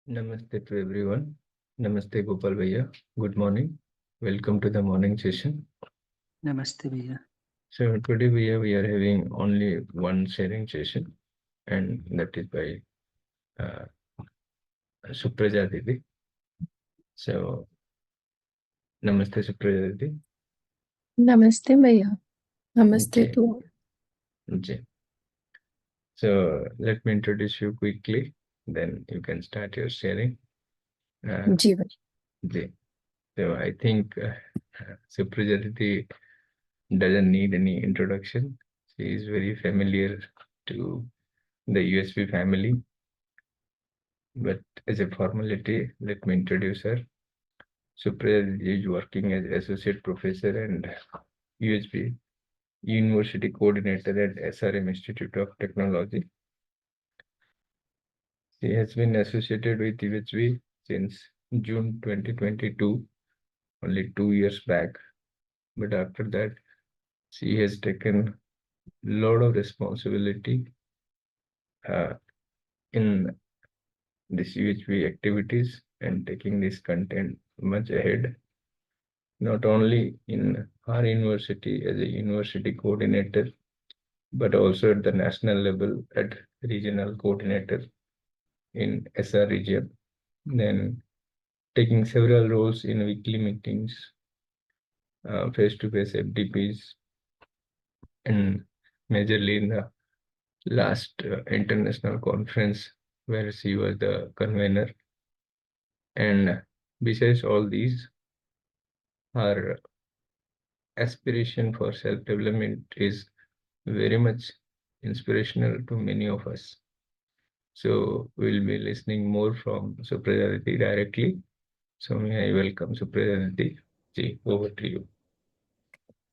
Namaste to everyone. Namaste Gopal Bhaiya. Good morning. Welcome to the morning session. Namaste, Bhaiya. So today we are having only one sharing session, and that is by uh, Supraja Didi. So Namaste Supraja Didi. Namaste, Bhaiya. Namaste Okay. to all. Okay. So let me introduce you quickly, then you can start your sharing. जी भाई. Okay. So I think Supraja Didi doesn't need any introduction. She is very familiar to the USB family. But as a formality, let me introduce her. Supriya is working as associate professor and USB university coordinator at SRM Institute of Technology. She has been associated with UHV since June 2022, only 2 years back. But after that, she has taken a lot of responsibility in this UHV activities and taking this content much ahead, not only in our university as a university coordinator, but also at the national level at regional coordinator in SR region. Then taking several roles in weekly meetings, face-to-face FDPs, and majorly in the last international conference where she was the convener. And besides all these, her aspiration for self-development is very much inspirational to many of us. So we'll be listening more from Suprajaditi directly. So may I welcome Suprajaditi. Ji, over to you.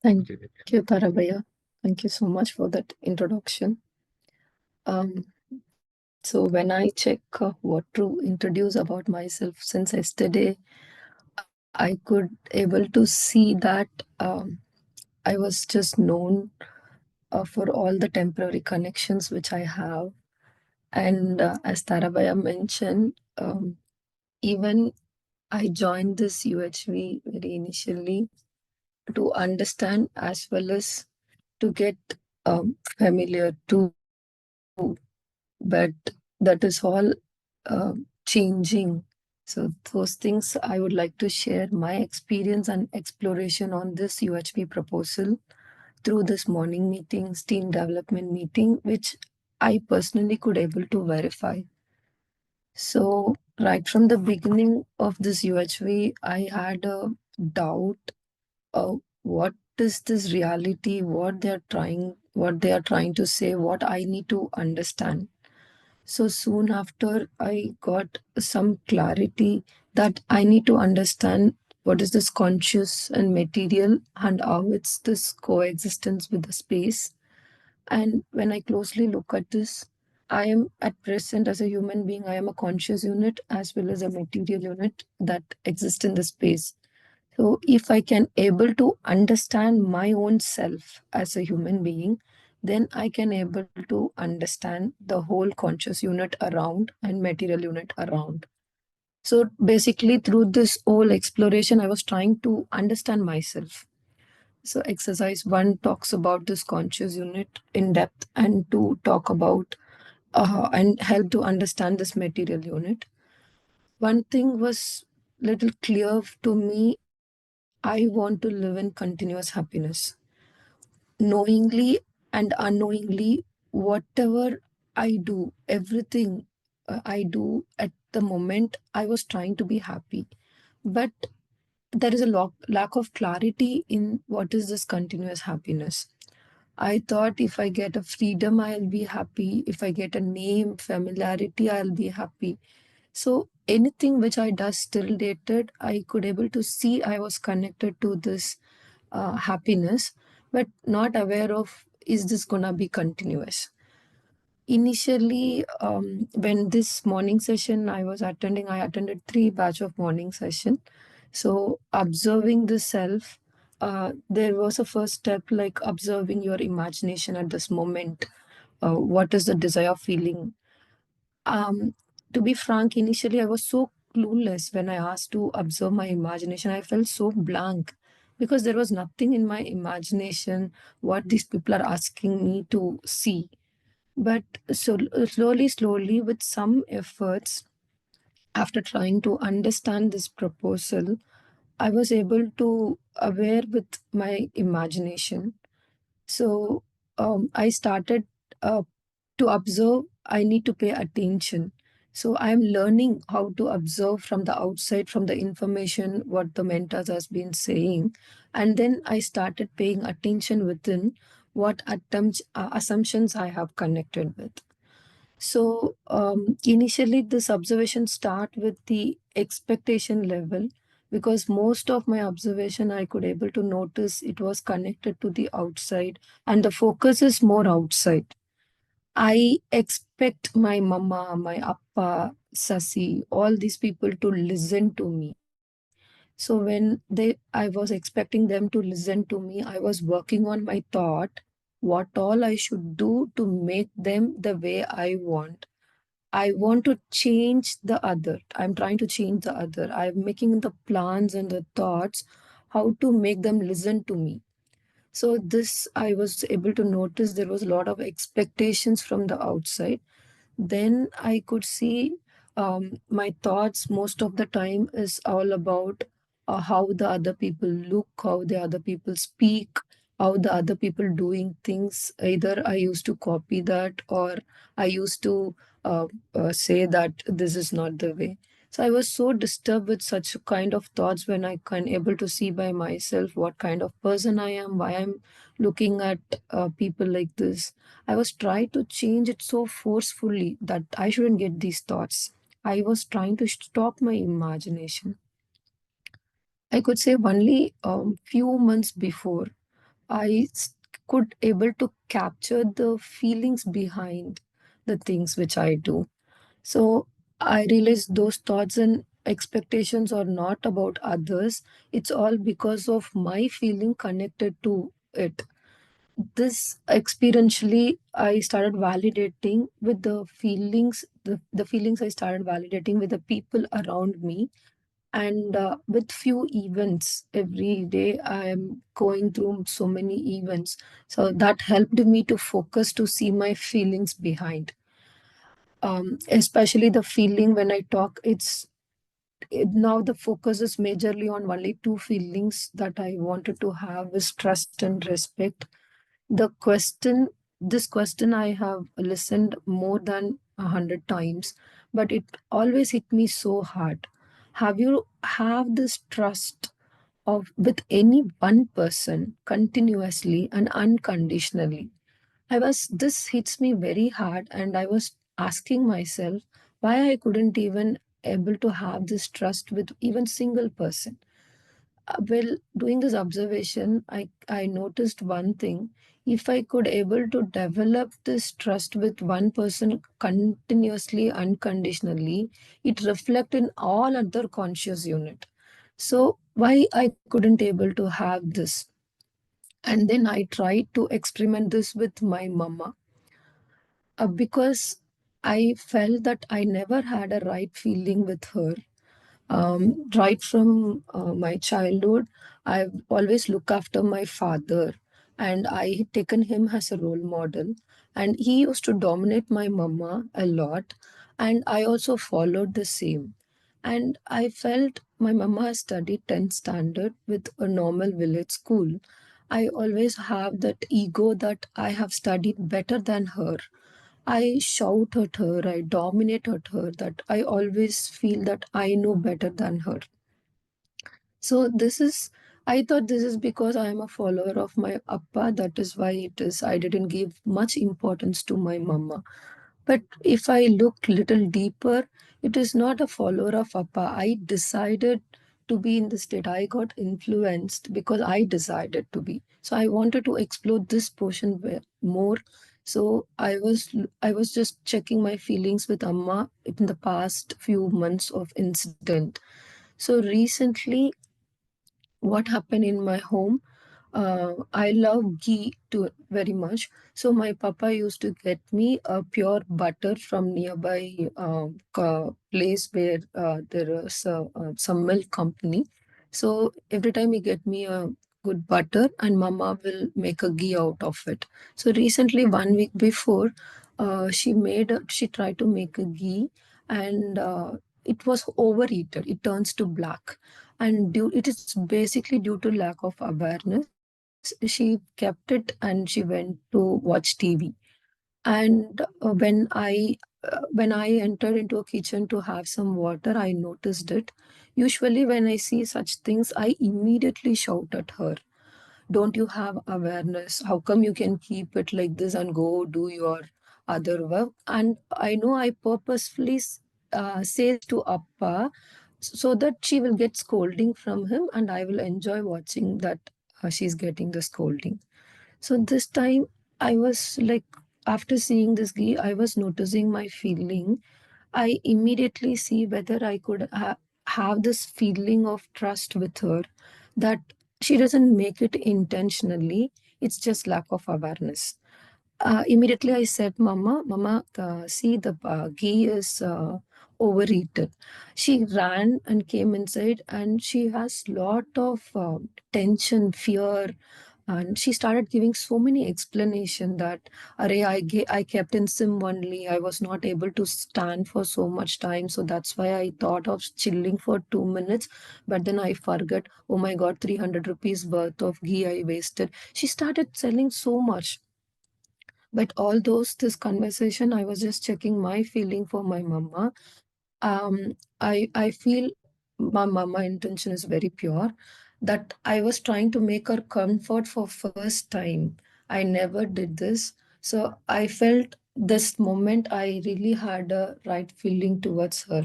Thank you, Tara Bhaiya. Thank you so much for that introduction. So when I check what to introduce about myself since yesterday, I could able to see that I was just known for all the temporary connections which I have. And as Tara Bhaiya mentioned, even I joined this UHV very initially to understand as well as to get familiar to, but that is all changing. So those things I would like to share my experience and exploration on this UHV proposal through this morning meetings, team development meeting, which I personally could able to verify. So right from the beginning of this UHV, I had a doubt what is this reality, what they are trying to say, what I need to understand. So soon after I got some clarity that I need to understand what is this conscious and material and how it's this coexistence with the space. And when I closely look at this, I am at present as a human being, I am a conscious unit as well as a material unit that exists in the space. So if I can able to understand my own self as a human being, then I can able to understand the whole conscious unit around and material unit around. So basically through this whole exploration, I was trying to understand myself. So exercise 1 talks about this conscious unit in depth, and 2 talk about and help to understand this material unit. One thing was little clear to me. I want to live in continuous happiness. Knowingly and unknowingly, whatever I do, everything I do at the moment, I was trying to be happy. But there is a lack of clarity in what is this continuous happiness. I thought if I get a freedom, I'll be happy. If I get a name, familiarity, I'll be happy. So anything which I does till dated, I could able to see I was connected to this happiness, but not aware of is this gonna be continuous. Initially, when this morning session I was attending, I attended 3 batch of morning session. So observing the self, there was a first step like observing your imagination at this moment. What is the desire feeling? Um, to be frank, initially I was so clueless when I asked to observe my imagination. I felt so blank because there was nothing in my imagination what these people are asking me to see. But so slowly, with some efforts, after trying to understand this proposal, I was able to aware with my imagination. So I started to observe. I need to pay attention. So I'm learning how to observe from the outside, from the information what the mentors has been saying, and then I started paying attention within what assumptions I have connected with. So initially, this observation start with the expectation level, because most of my observation I could able to notice it was connected to the outside, and the focus is more outside. I expect my mama, my appa, Sasi, all these people to listen to me. So I was expecting them to listen to me, I was working on my thought, what all I should do to make them the way I want. I want to change the other. I'm trying to change the other. I'm making the plans and the thoughts how to make them listen to me. So this I was able to notice there was a lot of expectations from the outside. Then I could see my thoughts most of the time is all about how the other people look, how the other people speak, how the other people doing things. Either I used to copy that, or I used to say that this is not the way. So I was so disturbed with such kind of thoughts when I can able to see by myself what kind of person I am, why I'm looking at people like this. I was trying to change it so forcefully that I shouldn't get these thoughts. I was trying to stop my imagination. I could say only few months before could able to capture the feelings behind the things which I do. So I realized those thoughts and expectations are not about others. It's all because of my feeling connected to it. This experientially I started validating with the feelings I started validating with the people around me, and with few events every day I am going through so many events, so that helped me to focus to see my feelings behind. Especially the feeling when I talk, now the focus is majorly on only two feelings that I wanted to have is trust and respect. The question, this question I have listened more than 100 times, but it always hit me so hard. Have you have this trust of with any one person continuously and unconditionally? This hits me very hard, and I was asking myself why I couldn't even able to have this trust with even single person. Well, doing this observation, I noticed one thing. If I could able to develop this trust with one person continuously, unconditionally, it reflect in all other conscious unit. So why I couldn't able to have this? And then I tried to experiment this with my mama, because I felt that I never had a right feeling with her. Right from my childhood, I've always looked after my father, and I had taken him as a role model. And he used to dominate my mama a lot, and I also followed the same. And I felt my mama has studied 10th standard with a normal village school. I always have that ego that I have studied better than her. I shout at her, I dominate at her, that I always feel that I know better than her. So I thought this is because I am a follower of my appa, that is why it is. I didn't give much importance to my mama. But if I look little deeper, it is not a follower of appa. I decided to be in the state. I got influenced because I decided to be. So I wanted to explore this portion more. So I was just checking my feelings with Amma in the past few months of incident. So recently, what happened in my home? I love ghee too very much. So my papa used to get me a pure butter from nearby place where there is some milk company. So every time he get me a good butter, and mama will make a ghee out of it. So recently, 1 week before, she tried to make a ghee, and it was overheated. It turns to black, and it is basically due to lack of awareness. She kept it and she went to watch TV. And when I entered into a kitchen to have some water, I noticed it. Usually when I see such things, I immediately shout at her, don't you have awareness? How come you can keep it like this and go do your other work? And I know I purposefully say to Appa so that she will get scolding from him, and I will enjoy watching that she's getting the scolding. So this time I was like, after seeing this ghee, I was noticing my feeling. I immediately see whether I could have this feeling of trust with her, that she doesn't make it intentionally. It's just lack of awareness. Immediately I said, Mama, see the ghee is overeaten. She ran and came inside, and she has lot of tension, fear, and she started giving so many explanation that Array, I kept in sim only. I was not able to stand for so much time. So that's why I thought of chilling for 2 minutes. But then I forgot, oh my God, 300 rupees worth of ghee I wasted. She started selling so much. But all those, this conversation, I was just checking my feeling for my mama. I feel my mama intention is very pure, that I was trying to make her comfort for first time. I never did this. So I felt this moment I really had a right feeling towards her.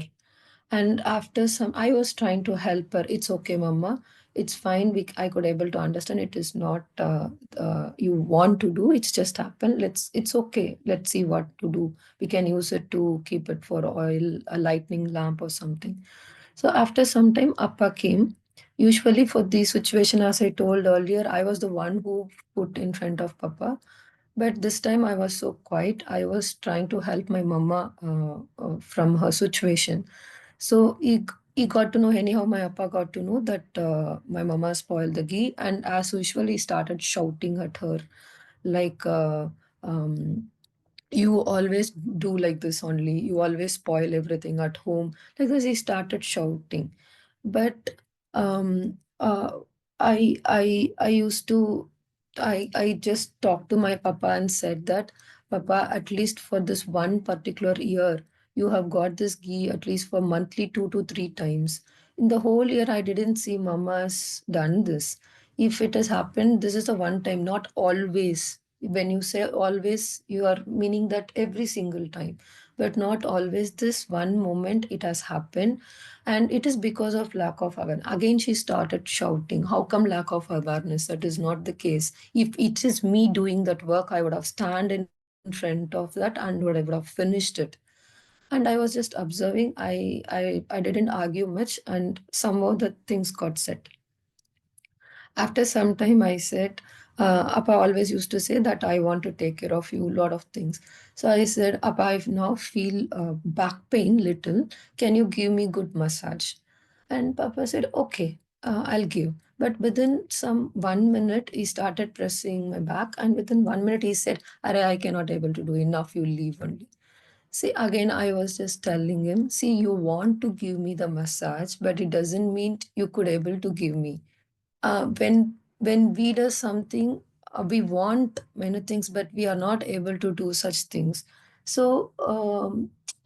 And after some, I was trying to help her. It's okay, Mama. It's fine. I could able to understand it is not you want to do. It's just happened. It's okay. Let's see what to do. We can use it to keep it for oil, a lightning lamp or something. So after some time, Appa came. Usually for this situation, as I told earlier, I was the one who put in front of Papa. But this time I was so quiet. I was trying to help my mama from her situation. So he got to know, anyhow, my appa got to know that my mama spoiled the ghee. And as usual, he started shouting at her like, um, you always do like this only. You always spoil everything at home. Like this, he started shouting. But um, I used to, I just talked to my papa and said that, Papa, at least for this one particular year, you have got this ghee at least for monthly 2 to 3 times. In the whole year, I didn't see mama's done this. If it has happened, this is a one time, not always. When you say always, you are meaning that every single time, but not always. This one moment it has happened, and it is because of lack of awareness. Again, she started shouting, how come lack of awareness? That is not the case. If it is me doing that work, I would have stand in front of that and would have finished it. And I was just observing. I didn't argue much, and somehow the things got set. After some time, I said, Appa always used to say that I want to take care of you, lot of things. So I said, Appa, I now feel back pain little. Can you give me good massage? And Papa said, okay, I'll give. But within some 1 minute, he started pressing my back. And within 1 minute, he said, Arey, I cannot able to do enough. You leave only. See, again, I was just telling him, see, you want to give me the massage, but it doesn't mean you could able to give me. When we do something, we want many things, but we are not able to do such things. So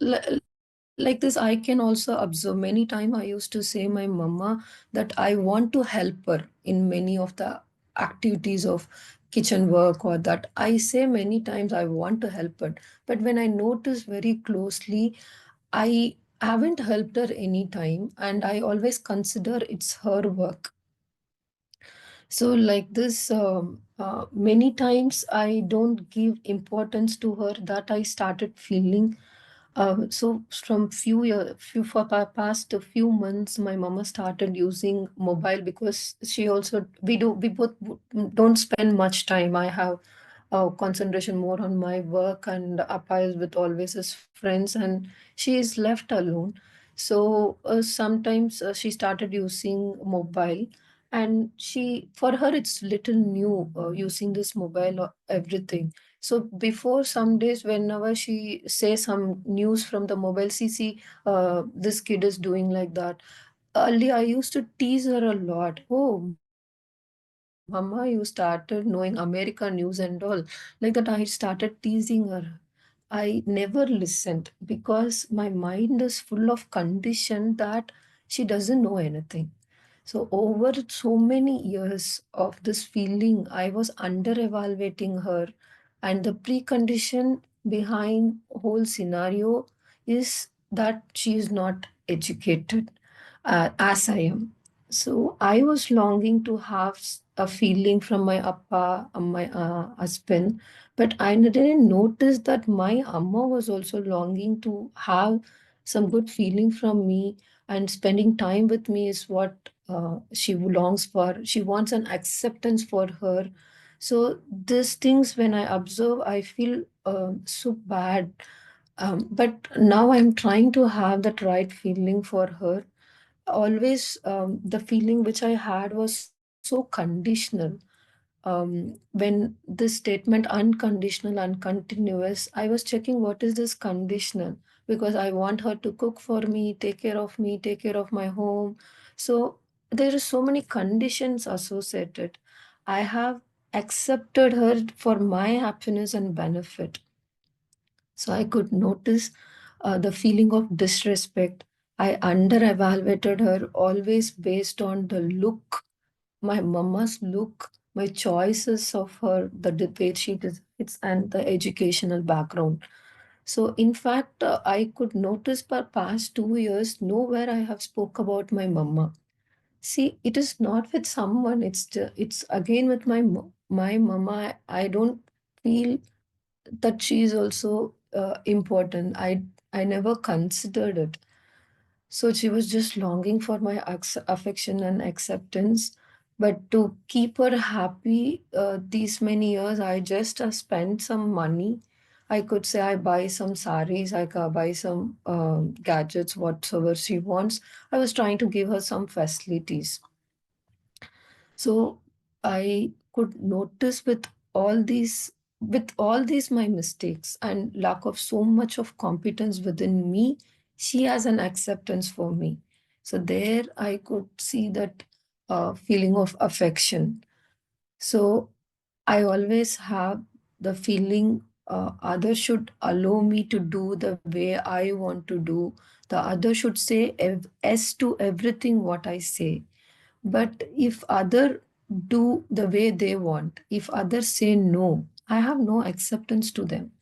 like this, I can also observe. Many time I used to say my mama that I want to help her in many of the activities of kitchen work, or that I say many times I want to help her. But when I notice very closely, I haven't helped her any time, and I always consider it's her work. So, like this, many times I don't give importance to her, that I started feeling. So from past a few months, my mama started using mobile because we both don't spend much time. I have concentration more on my work, and Appa is with always his friends, and she is left alone. So sometimes she started using mobile, and for her it's little new using this mobile or everything. So before some days, whenever she says some news from the mobile, see, this kid is doing like that. Earlier, I used to tease her a lot. Oh, Mama, you started knowing American news and all. Like that, I started teasing her. I never listened because my mind is full of condition that she doesn't know anything. So over so many years of this feeling, I was under evaluating her, and the precondition behind whole scenario is that she is not educated as I am. So I was longing to have a feeling from my appa, my husband, but I didn't notice that my amma was also longing to have some good feeling from me, and spending time with me is what she longs for. She wants an acceptance for her. So these things, when I observe, I feel so bad. But now I'm trying to have that right feeling for her. Always, the feeling which I had was so conditional. When this statement unconditional and continuous, I was checking what is this conditional, because I want her to cook for me, take care of me, take care of my home. So there are so many conditions associated. I have accepted her for my happiness and benefit. So I could notice the feeling of disrespect. I under evaluated her always based on the look, my mama's look, my choices of her, the debate she decides, and the educational background. So in fact, I could notice for past 2 years, nowhere I have spoke about my mama. See, it is not with someone. It's again with my mama. I don't feel that she is also important. I never considered it. So she was just longing for my affection and acceptance. But to keep her happy these many years, I just spent some money. I could say I buy some saris, I could buy some gadgets, whatsoever she wants. I was trying to give her some facilities. So I could notice with all these my mistakes and lack of so much of competence within me, she has an acceptance for me. So there I could see that feeling of affection. So I always have the feeling others should allow me to do the way I want to do. The other should say yes to everything what I say. But if other do the way they want, if others say no, I have no acceptance to them.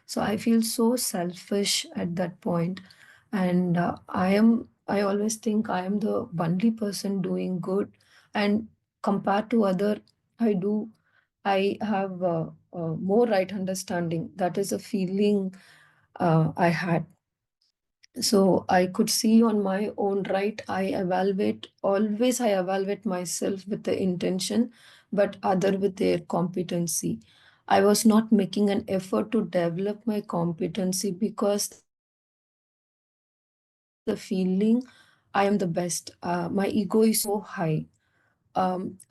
So I feel so selfish at that point. And I always think I am the only person doing good. And compared to other, I have more right understanding. That is a feeling I had. So I could see on my own right, I evaluate myself with the intention, but other with their competency. I was not making an effort to develop my competency because the feeling I am the best. My ego is so high.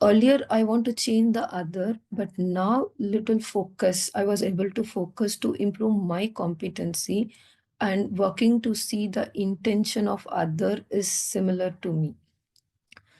Earlier, I want to change the other, but now little focus. I was able to focus to improve my competency and working to see the intention of other is similar to me.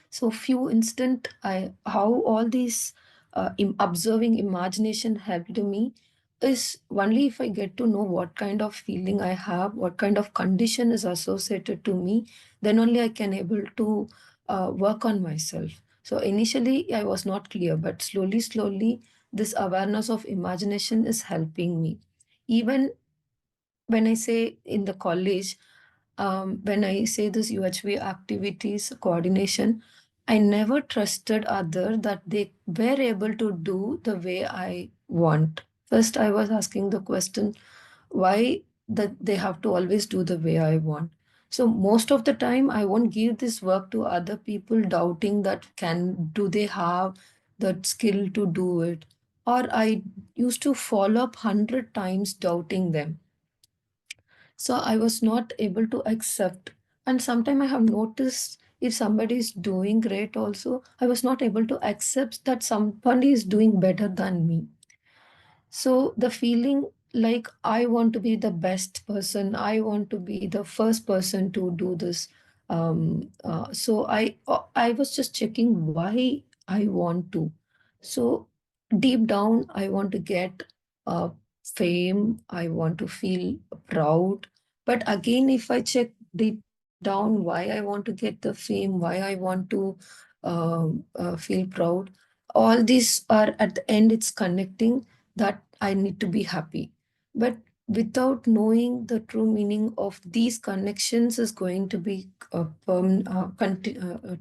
So few instant, how all these observing imagination helped me is only if I get to know what kind of feeling I have, what kind of condition is associated to me, then only I can able to work on myself. So initially I was not clear, but slowly, this awareness of imagination is helping me. Even when I say in the college, when I say this UHV activities coordination, I never trusted other that they were able to do the way I want. First, I was asking the question, why that they have to always do the way I want. So most of the time, I won't give this work to other people, doubting that do they have that skill to do it, or I used to follow up 100 times doubting them. So I was not able to accept. And sometimes I have noticed if somebody is doing great also, I was not able to accept that somebody is doing better than me. So the feeling like I want to be the best person, I want to be the first person to do this. So I was just checking why I want to. So deep down, I want to get uh, fame. I want to feel proud. But again, if I check deep down why I want to get the fame, why I want to feel proud, all these are at the end. It's connecting that I need to be happy. But without knowing the true meaning of these connections is going to be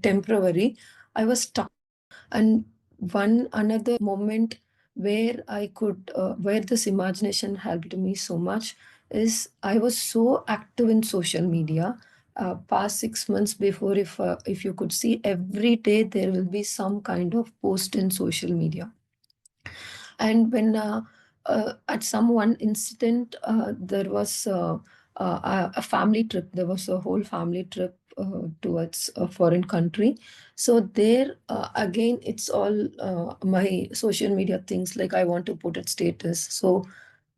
temporary, I was stuck. And one another moment where where this imagination helped me so much is I was so active in social media. Past 6 months before, if you could see, every day there will be some kind of post in social media. And when at some one incident, there was a family trip. There was a whole family trip towards a foreign country. So there again, it's all my social media things. Like I want to put it status. So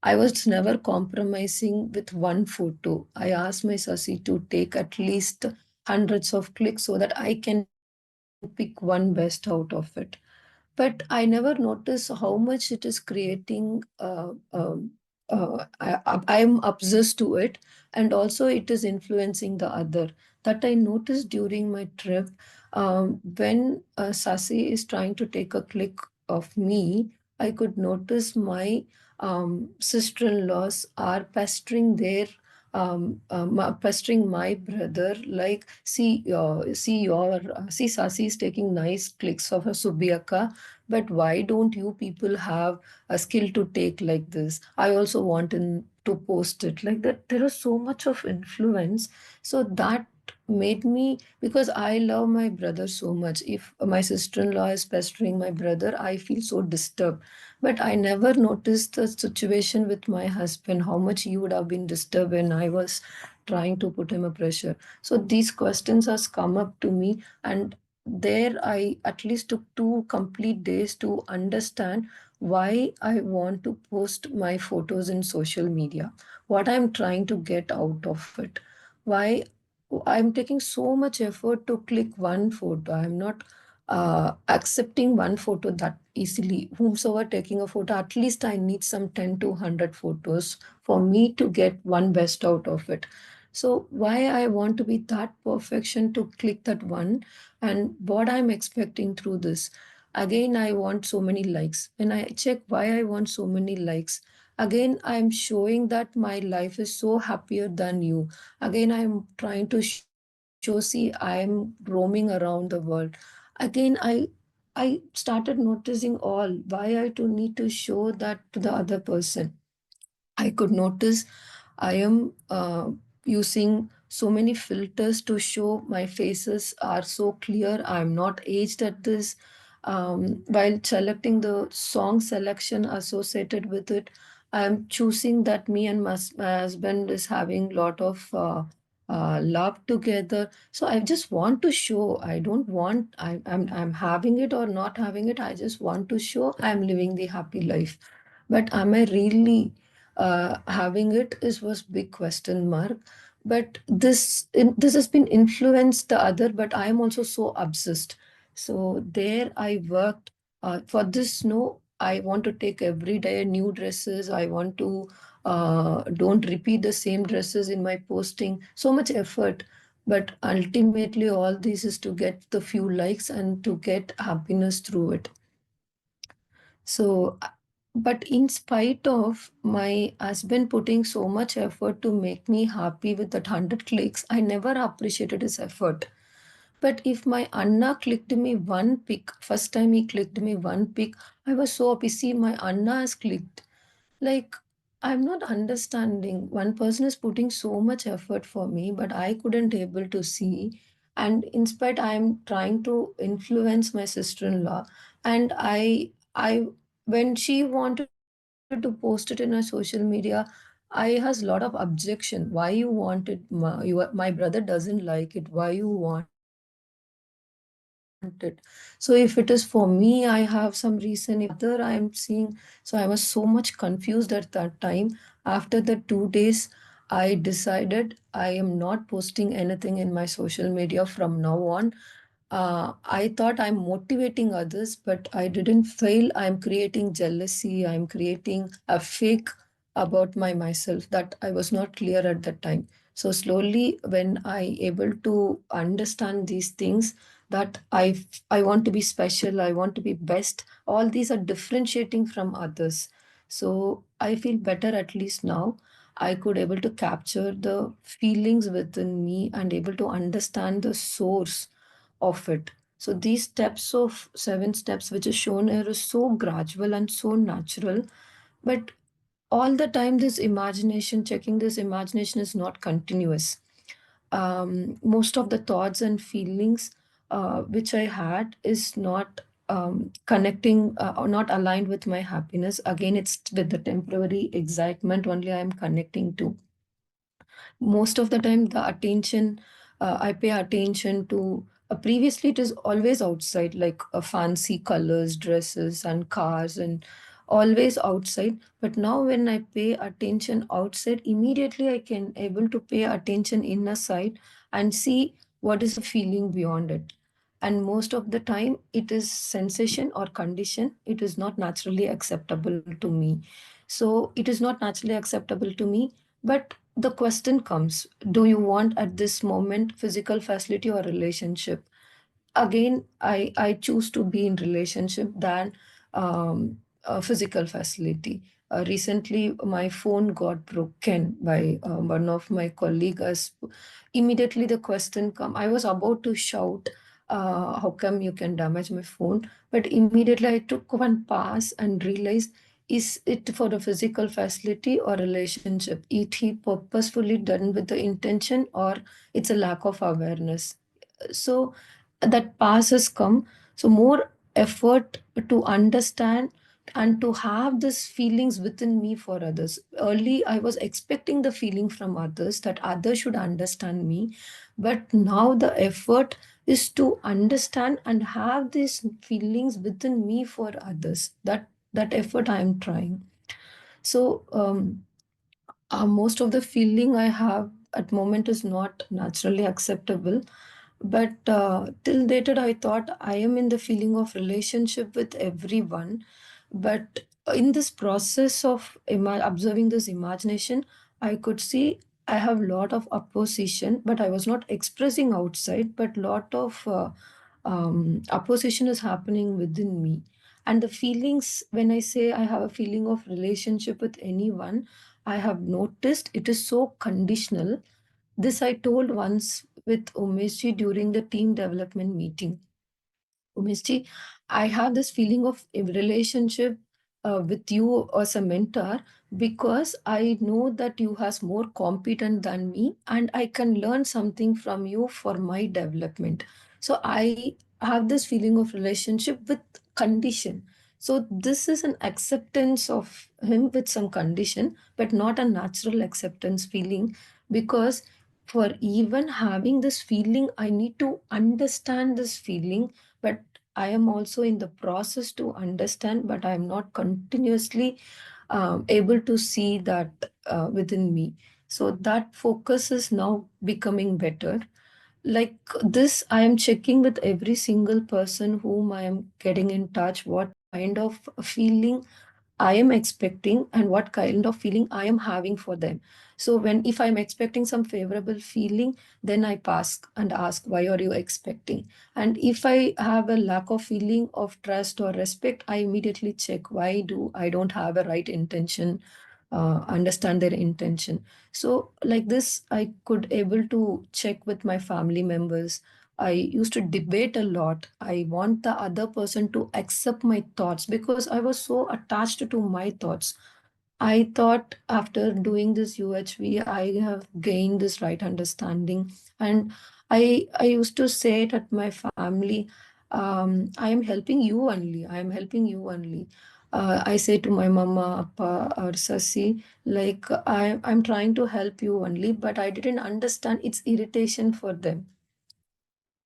I was never compromising with one photo. I asked my Sasi to take at least hundreds of clicks so that I can pick one best out of it. But I never notice how much it is creating. I'm obsessed to it, and also it is influencing the other. That I noticed during my trip. When Sasi is trying to take a click of me, I could notice my sister-in-laws are pestering my brother, like, see Sasi is taking nice clicks of a Subiaka, but why don't you people have a skill to take like this? I also want to post it like that. There is so much of influence. So that made me, because I love my brother so much. If my sister-in-law is pestering my brother, I feel so disturbed. But I never noticed the situation with my husband, how much he would have been disturbed when I was trying to put him a pressure. So these questions has come up to me, and there I at least took 2 complete days to understand why I want to post my photos in social media, what I'm trying to get out of it, why I'm taking so much effort to click one photo. I'm not accepting one photo that easily. Whomsoever taking a photo, at least I need some 10 to 100 photos for me to get one best out of it. So why I want to be that perfection to click that one, and what I'm expecting through this. Again, I want so many likes. When I check why I want so many likes, again, I'm showing that my life is so happier than you. Again, I'm trying to show, see, I'm roaming around the world. Again, I started noticing all why I do need to show that to the other person. I could notice I am using so many filters to show my faces are so clear. I'm not aged at this. While selecting the song selection associated with it, I'm choosing that me and my husband is having lot of love together. So I just want to show. I don't want. I'm having it or not having it. I just want to show I'm living the happy life. But am I really having it is was big question mark. But this has been influenced the other, but I am also so obsessed. So there I worked for this. No, I want to take every day new dresses. I want to don't repeat the same dresses in my posting. So much effort, but ultimately all this is to get the few likes and to get happiness through it. So, but in spite of my husband putting so much effort to make me happy with that 100 clicks, I never appreciated his effort. But if my Anna clicked me one pic, first time he clicked me one pic, I was so happy. See, my Anna has clicked. Like, I'm not understanding. One person is putting so much effort for me, but I couldn't able to see. And in spite, I'm trying to influence my sister-in-law. And when she wanted to post it in her social media, I has a lot of objection. Why you want it? My brother doesn't like it. Why you want it? So if it is for me, I have some reason. If other I'm seeing, so I was so much confused at that time. After the 2 days, I decided I am not posting anything in my social media from now on. I thought I'm motivating others, but I didn't fail. I'm creating jealousy. I'm creating a fake about myself that I was not clear at that time. So slowly, when I able to understand these things, that I want to be special, I want to be best. All these are differentiating from others. So I feel better at least now. I could able to capture the feelings within me and able to understand the source of it. So these steps of 7 steps which is shown here is so gradual and so natural, but all the time this imagination, checking this imagination is not continuous. Most of the thoughts and feelings which I had is not connecting or not aligned with my happiness. Again, it's with the temporary excitement only I am connecting to. Most of the time the attention, I pay attention to, previously it is always outside, like fancy colors, dresses and cars, and always outside. But now when I pay attention outside, immediately I can able to pay attention inner side and see what is the feeling beyond it. And most of the time it is sensation or condition, it is not naturally acceptable to me. So it is not naturally acceptable to me, but the question comes, do you want at this moment physical facility or relationship? Again, I choose to be in relationship than a physical facility. Recently, my phone got broken by one of my colleagues. Immediately, the question come. I was about to shout, "How come you can damage my phone?" But immediately, I took one pass and realized, is it for a physical facility or relationship? It he purposefully done with the intention, or it's a lack of awareness? So that pass has come. So more effort to understand and to have these feelings within me for others. Early I was expecting the feeling from others, that others should understand me, but now the effort is to understand and have these feelings within me for others. That effort I am trying. So most of the feeling I have at moment is not naturally acceptable. But till dated, I thought I am in the feeling of relationship with everyone. But in this process of observing this imagination, I could see I have lot of opposition, but I was not expressing outside, but lot of opposition is happening within me. And the feelings, when I say I have a feeling of relationship with anyone, I have noticed it is so conditional. This I told once with Umeshji during the team development meeting. Umeshji, I have this feeling of a relationship with you as a mentor, because I know that you has more competent than me and I can learn something from you for my development. So I have this feeling of relationship with condition. So this is an acceptance of him with some condition, but not a natural acceptance feeling, because for even having this feeling, I need to understand this feeling. But I am also in the process to understand, but I am not continuously able to see that within me. So that focus is now becoming better. Like this, I am checking with every single person whom I am getting in touch, what kind of feeling I am expecting and what kind of feeling I am having for them. So when if I'm expecting some favorable feeling, then I pass and ask, why are you expecting? And if I have a lack of feeling of trust or respect, I immediately check, why do I don't have a right intention, understand their intention. So like this, I could able to check with my family members. I used to debate a lot. I want the other person to accept my thoughts because I was so attached to my thoughts. I thought after doing this UHV, I have gained this right understanding. And I used to say it at my family, I am helping you only. I am helping you only. I say to my mama, Appa, or Sasi, like I'm trying to help you only, but I didn't understand its irritation for them.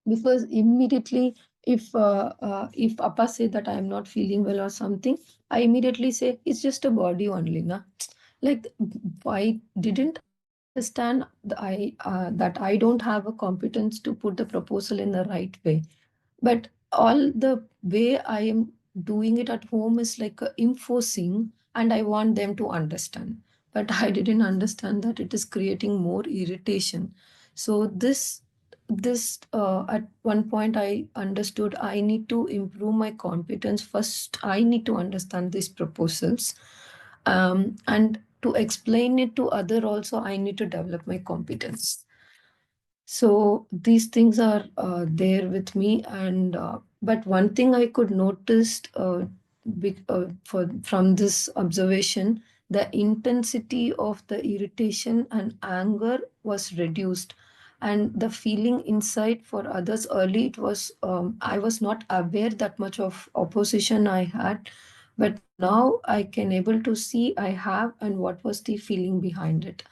Because immediately if Appa say that I am not feeling well or something, I immediately say it's just a body only, na. Like I didn't understand that I don't have a competence to put the proposal in the right way. But all the way I am doing it at home is like enforcing, and I want them to understand. But I didn't understand that it is creating more irritation. So this at one point I understood I need to improve my competence. First, I need to understand these proposals, and to explain it to other also, I need to develop my competence. So these things are there with me, and but one thing I could notice from this observation, the intensity of the irritation and anger was reduced, and the feeling inside for others early it was I was not aware that much of opposition I had, but now I can able to see I have and what was the feeling behind it.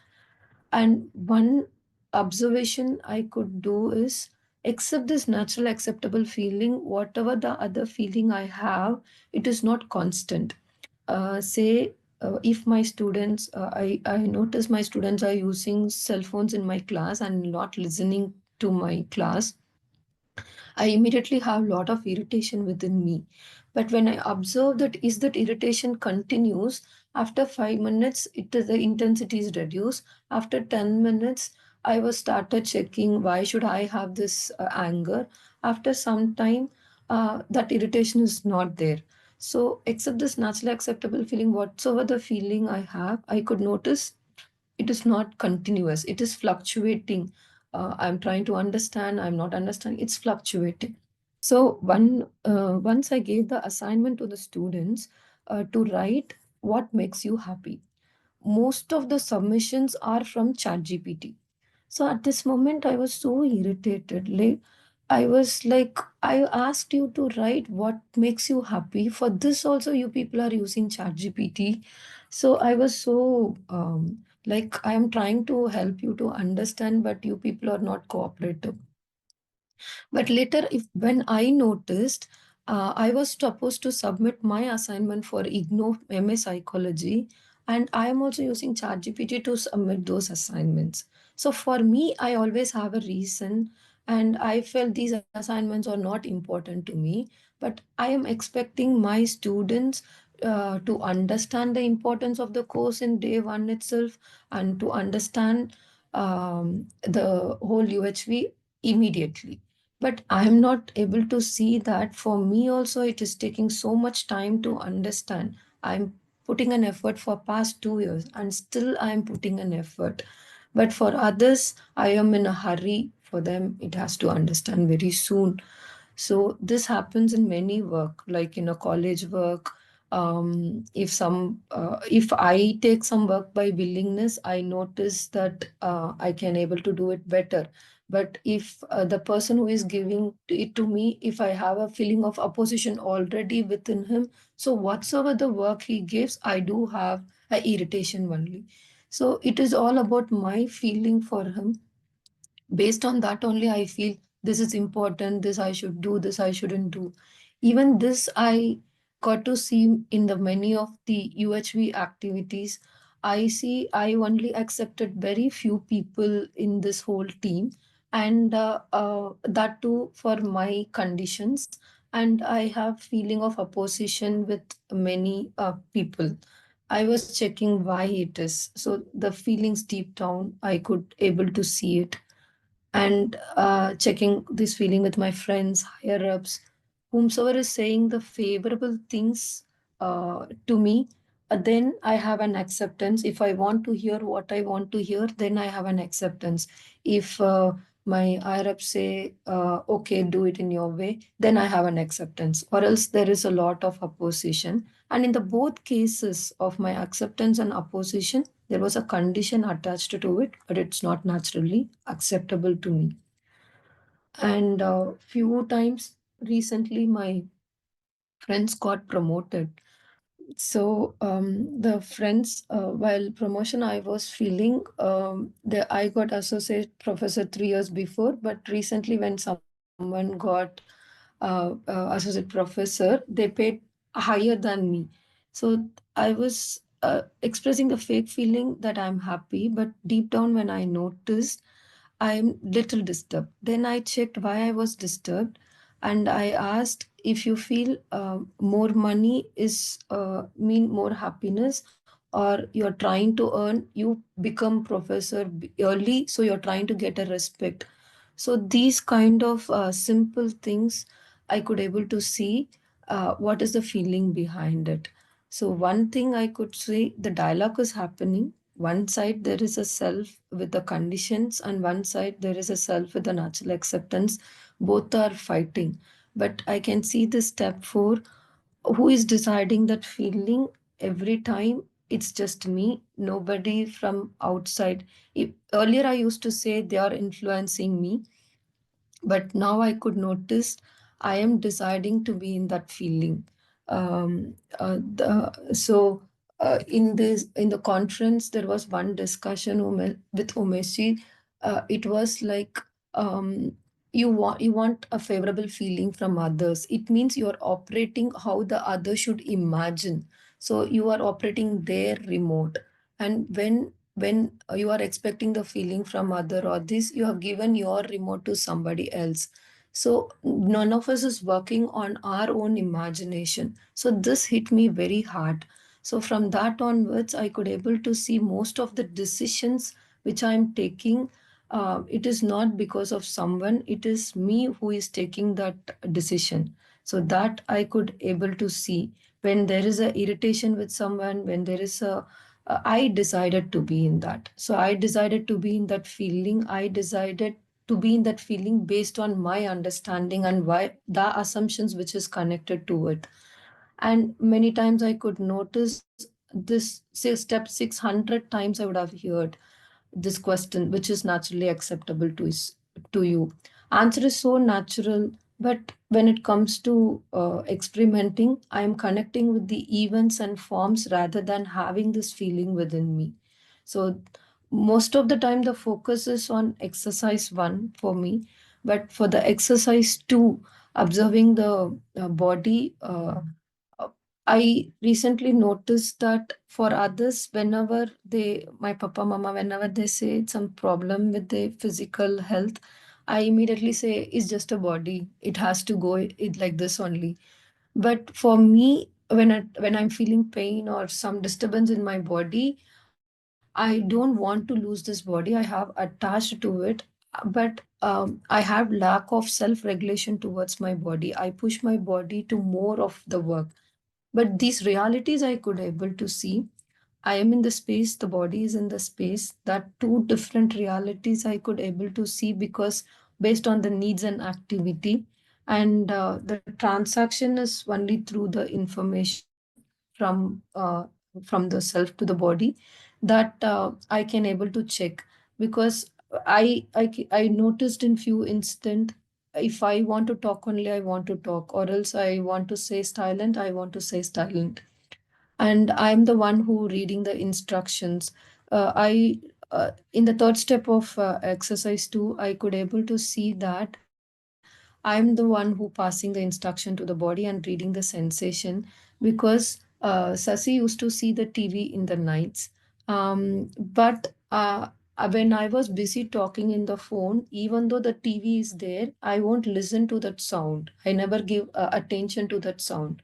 And one observation I could do is accept this natural acceptable feeling, whatever the other feeling I have, it is not constant. Say, if my students, I notice my students are using cell phones in my class and not listening to my class, I immediately have a lot of irritation within me. But when I observe that is that irritation continues, after 5 minutes, the intensity is reduced. After 10 minutes, I was started checking why should I have this anger. After some time, that irritation is not there. So, except this naturally acceptable feeling, whatsoever the feeling I have, I could notice it is not continuous. It is fluctuating. I'm trying to understand. I'm not understanding. It's fluctuating. So once I gave the assignment to the students to write what makes you happy. Most of the submissions are from ChatGPT. So at this moment, I was so irritated. Like I was like, I asked you to write what makes you happy. For this also, you people are using ChatGPT. So I was so like I am trying to help you to understand, but you people are not cooperative. But later, if when I noticed, I was supposed to submit my assignment for IGNOU MA Psychology, and I am also using ChatGPT to submit those assignments. So for me, I always have a reason, and I felt these assignments are not important to me. But I am expecting my students to understand the importance of the course in day one itself, and to understand the whole UHV immediately. But I'm not able to see that. For me also, it is taking so much time to understand. I'm putting an effort for past 2 years, and still I'm putting an effort. But for others, I am in a hurry. For them, it has to understand very soon. So this happens in many work, like in a college work. If I take some work by willingness, I notice that I can able to do it better. But if the person who is giving it to me, if I have a feeling of opposition already within him, so whatsoever the work he gives, I do have a irritation only. So it is all about my feeling for him. Based on that only, I feel this is important, this I should do, this I shouldn't do. Even this I got to see in the many of the UHV activities. I see I only accepted very few people in this whole team, and that too for my conditions. And I have feeling of opposition with many people. I was checking why it is. So the feelings deep down, I could able to see it, and checking this feeling with my friends, higher ups, whomsoever is saying the favorable things to me, then I have an acceptance. If I want to hear what I want to hear, then I have an acceptance. If my higher ups say, okay, do it in your way, then I have an acceptance. Or else there is a lot of opposition. And in the both cases of my acceptance and opposition, there was a condition attached to it, but it's not naturally acceptable to me. And few times recently, my friends got promoted. So the friends, while promotion, I was feeling that I got associate professor 3 years before, but recently when someone got associate professor, they paid higher than me. So I was expressing the fake feeling that I'm happy, but deep down when I noticed, I'm little disturbed. Then I checked why I was disturbed, and I asked if you feel more money is mean more happiness, or you're trying to earn, you become professor early, so you're trying to get a respect. So these kind of simple things I could able to see what is the feeling behind it. So one thing I could say, the dialogue is happening. One side there is a self with the conditions, and one side there is a self with the natural acceptance. Both are fighting. But I can see the step 4, who is deciding that feeling every time. It's just me, nobody from outside. Earlier I used to say they are influencing me, but now I could notice I am deciding to be in that feeling. So in the conference, there was one discussion with Umeshi. It was like, um, you want a favorable feeling from others. It means you are operating how the other should imagine. So you are operating their remote, and when you are expecting the feeling from other, or this, you have given your remote to somebody else. So none of us is working on our own imagination. So this hit me very hard. So from that onwards, I could able to see most of the decisions which I'm taking, it is not because of someone, it is me who is taking that decision. So that I could able to see when there is a irritation with someone, when there is a I decided to be in that. So I decided to be in that feeling. I decided to be in that feeling based on my understanding and why the assumptions which is connected to it. And many times I could notice this, say, step 600 times I would have heard this question, which is naturally acceptable to you. Answer is so natural, but when it comes to experimenting, I am connecting with the events and forms rather than having this feeling within me. So most of the time, the focus is on exercise 1 for me, but for the exercise 2, observing the body. Uh, I recently noticed that for others, whenever my papa, mama, whenever they say some problem with their physical health, I immediately say it's just a body. It has to go it like this only. But for me, when I'm feeling pain or some disturbance in my body, I don't want to lose this body. I have attached to it, but I have lack of self-regulation towards my body. I push my body to more of the work. But these realities I could able to see. I am in the space, the body is in the space. That two different realities I could able to see, because based on the needs and activity, and the transaction is only through the information from the self to the body, that I can able to check. Because I noticed in few instant, if I want to talk only, I want to talk, or else I want to say silent, I want to say silent. And I'm the one who reading the instructions. I In the third step of exercise 2, I could able to see that I'm the one who passing the instruction to the body and reading the sensation. Because Sasi used to see the TV in the nights, but when I was busy talking in the phone, even though the TV is there, I won't listen to that sound. I never give attention to that sound.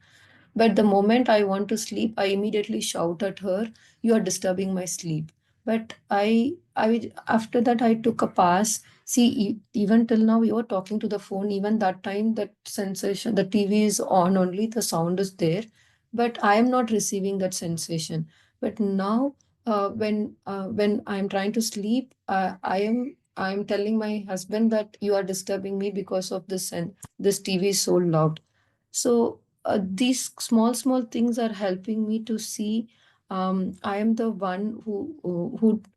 But the moment I want to sleep, I immediately shout at her, "You are disturbing my sleep." But after that, I took a pass. See, even till now, you are talking to the phone. Even that time, that sensation, the TV is on only, the sound is there, but I am not receiving that sensation. But now, when I'm trying to sleep, I'm telling my husband that you are disturbing me because of this, and this TV is so loud. So these small things are helping me to see I am the one who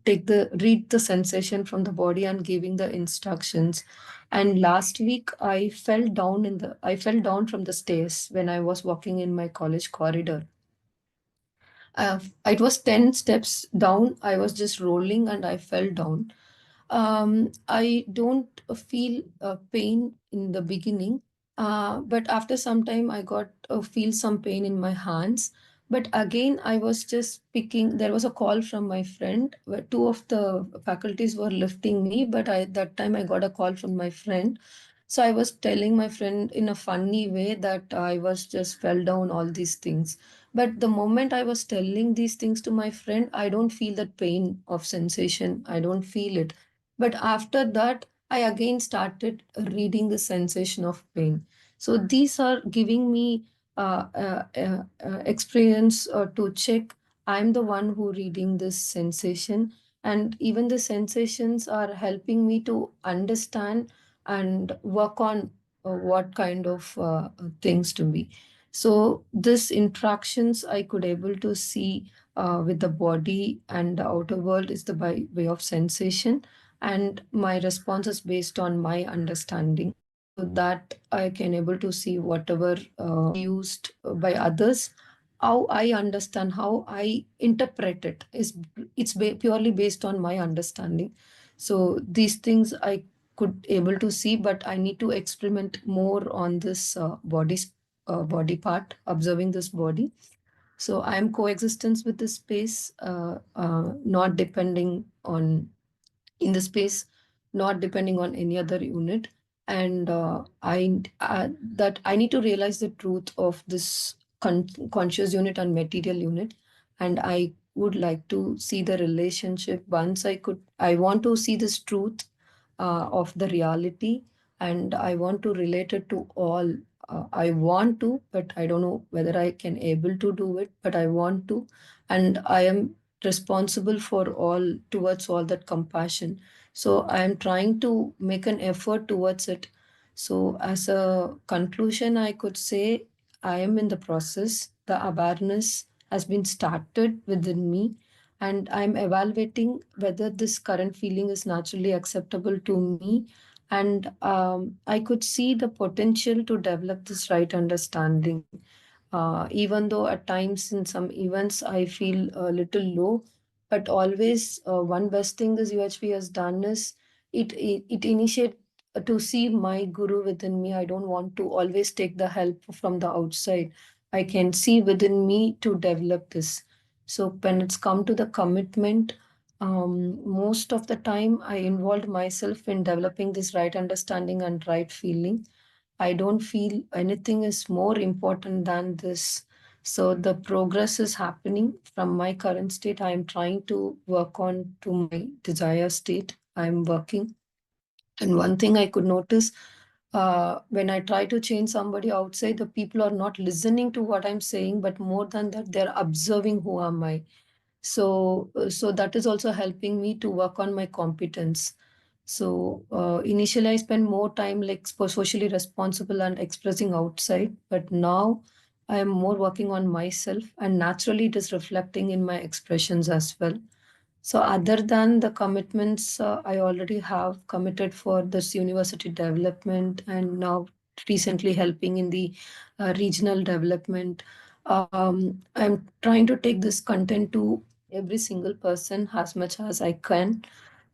read the sensation from the body and giving the instructions. And last week I fell down from the stairs when I was walking in my college corridor. It was 10 steps down. I was just rolling and I fell down. I don't feel pain in the beginning, but after some time, I got feel some pain in my hands. But again, I was just picking. There was a call from my friend where two of the faculties were lifting me, but that time I got a call from my friend. So I was telling my friend in a funny way that I was just fell down all these things. But the moment I was telling these things to my friend, I don't feel that pain of sensation. I don't feel it. But after that, I again started reading the sensation of pain. So these are giving me experience to check. I'm the one who reading this sensation, and even the sensations are helping me to understand and work on what kind of things to be. So this interactions I could able to see with the body and the outer world is the way of sensation, and my response is based on my understanding, so that I can able to see whatever used by others, how I understand, how I interpret it is it's purely based on my understanding. So these things I could able to see, but I need to experiment more on this body part, observing this body. So I am coexistence with the space, not depending on in the space, not depending on any other unit. And that I need to realize the truth of this conscious unit and material unit. And I would like to see the relationship. I want to see this truth of the reality, and I want to relate it to all. I want to, but I don't know whether I can able to do it, but I want to. And I am responsible for all, towards all that compassion. So I am trying to make an effort towards it. So as a conclusion, I could say I am in the process. The awareness has been started within me, and I'm evaluating whether this current feeling is naturally acceptable to me. And I could see the potential to develop this right understanding. Even though at times in some events I feel a little low, but always one best thing this UHV has done is it initiate to see my guru within me. I don't want to always take the help from the outside. I can see within me to develop this. So when it's come to the commitment, most of the time I involved myself in developing this right understanding and right feeling. I don't feel anything is more important than this. So the progress is happening from my current state. I am trying to work on to my desired state. I'm working. And one thing I could notice when I try to change somebody outside, the people are not listening to what I'm saying, but more than that, they're observing who am I. So that is also helping me to work on my competence. So initially, I spent more time like socially responsible and expressing outside, but now I am more working on myself, and naturally, it is reflecting in my expressions as well. So other than the commitments I already have committed for this university development, and now recently helping in the regional development, I'm trying to take this content to every single person as much as I can,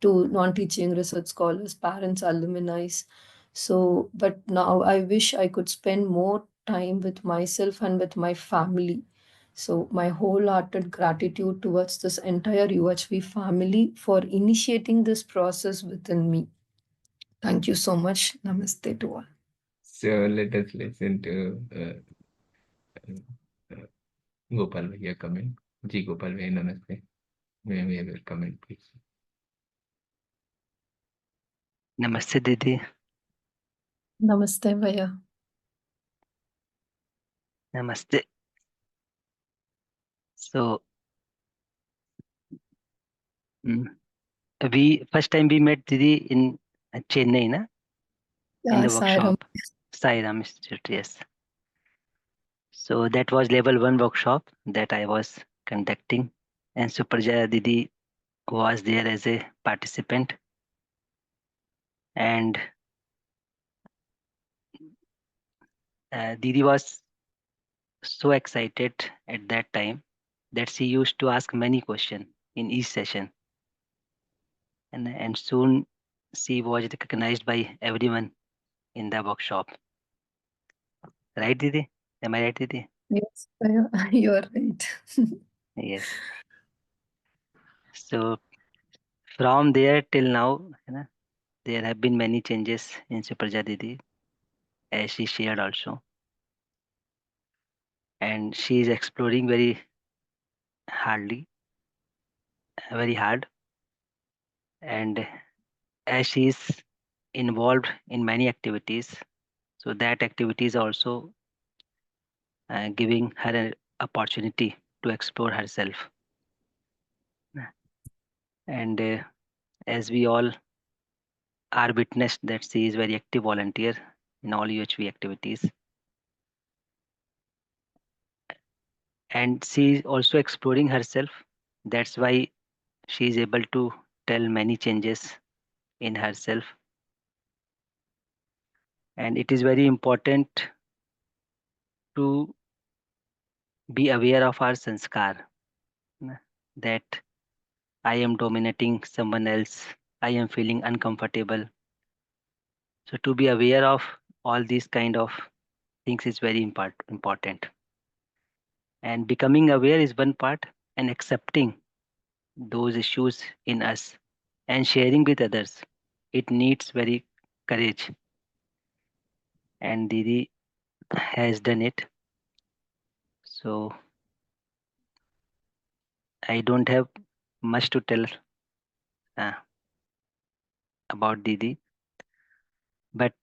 to non-teaching research scholars, parents, alumni. So, but now I wish I could spend more time with myself and with my family. So my wholehearted gratitude towards this entire UHV family for initiating this process within me. Thank you so much. Namaste to all. So let us listen to Gopal Bhaiya comment. Ji Gopal Bhaiya, namaste. May we have your comment, please? Namaste, Didi. Namaste, Bhaiya. Namaste. So, first time we met Didi in Chennai, na? In Yeah, the Sairam. workshop. Sai Ram Institute, yes. So that was level 1 workshop that I was conducting, and Supraja Didi was there as a participant. And Didi was so excited at that time that she used to ask many questions in each session. And soon she was recognized by everyone in the workshop. Right, Didi? Am I right, Didi? Yes, you are right. Yes. So from there till now, there have been many changes in Supraja Didi, as she shared also. And she is exploring very hard. And as she is involved in many activities, so that activity is also giving her an opportunity to explore herself. And as we all are witnessed that she is very active volunteer in all UHV activities, and she is also exploring herself. That's why she is able to tell many changes in herself. And it is very important to be aware of our sanskar, that I am dominating someone else, I am feeling uncomfortable. So to be aware of all these kind of things is very important. And becoming aware is one part, and accepting those issues in us and sharing with others, it needs very courage. And Didi has done it. So I don't have much to tell uh, about Didi, but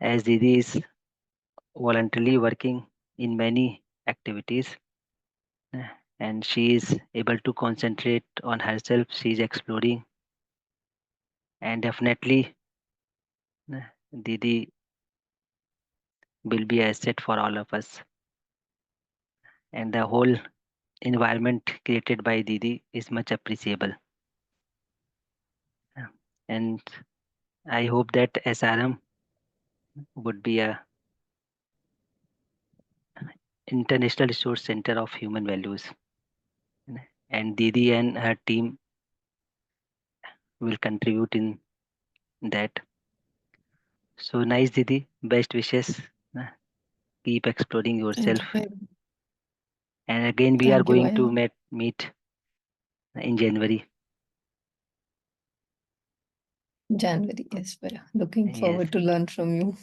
as Didi is voluntarily working in many activities, uh, and she is able to concentrate on herself, she is exploring, and definitely Didi will be an asset for all of us. And the whole environment created by Didi is much appreciable. And I hope that SRM would be a international resource center of human values. And Didi and her team will contribute in that. So nice, Didi. Best wishes. Keep exploring Thank yourself. you, Bhaiya. And again, we are Thank you, going to Bhaiya. meet in January. January, yes, Bhaiya. Looking Yes. forward to learn from you.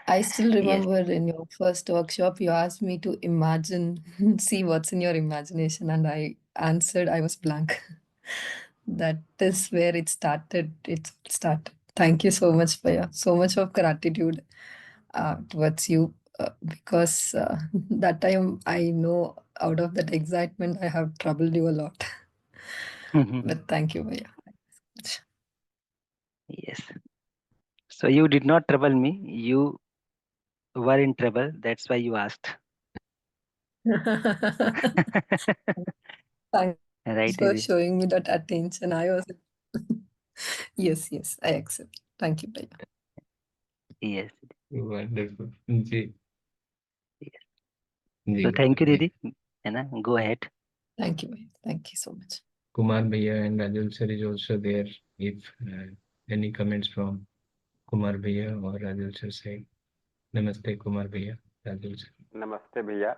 I still Yes. remember in your first workshop, you asked me to imagine, see what's in your imagination, and I answered, I was blank. That is where it started. It started. Thank you so much, Bhaiya. So much of gratitude towards you, because that time I know out of that excitement, I have troubled you a lot. But thank you, Bhaiya. Yes. So you did not trouble me. You were in trouble. That's why you asked. Thanks Right, for Didi? showing me that attention. I was yes, yes, I accept. Thank you, Bhaiya. Yes. Wonderful. Ji Yes. Ji So thank you, ji. Didi. Go ahead. Thank you, Bhaiya. Thank you so much. Kumar Bhaiya and Rajul sir is also there. If any comments from Kumar Bhaiya or Rajul sir side. Namaste, Kumar Bhaiya, Rajul sir. Namaste, Bhaiya.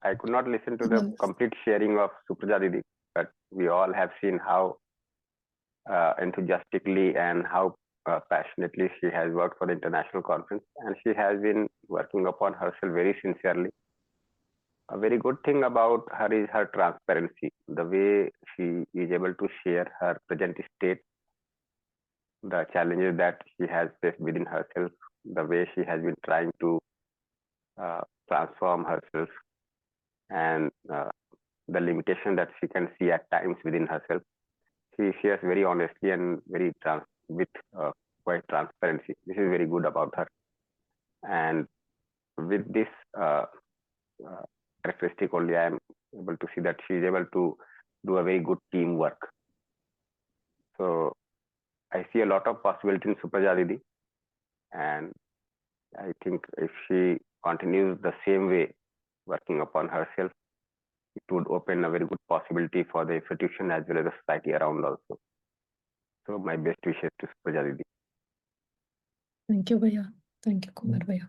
I could not listen to the Namaste. complete sharing of Supraja Didi, but we all have seen how enthusiastically and how passionately she has worked for the international conference, and she has been working upon herself very sincerely. A very good thing about her is her transparency, the way she is able to share her present state, the challenges that she has faced within herself, the way she has been trying to transform herself, and the limitation that she can see at times within herself. She shares very honestly and with quite transparency. This is very good about her. And with this characteristic only, I am able to see that she is able to do a very good teamwork. So I see a lot of possibility in Supraja Didi, and I think if she continues the same way, working upon herself, it would open a very good possibility for the institution as well as the society around also. So my best wishes to Supraja Didi. Thank you, Bhaiya. Thank you, Kumar Bhaiya.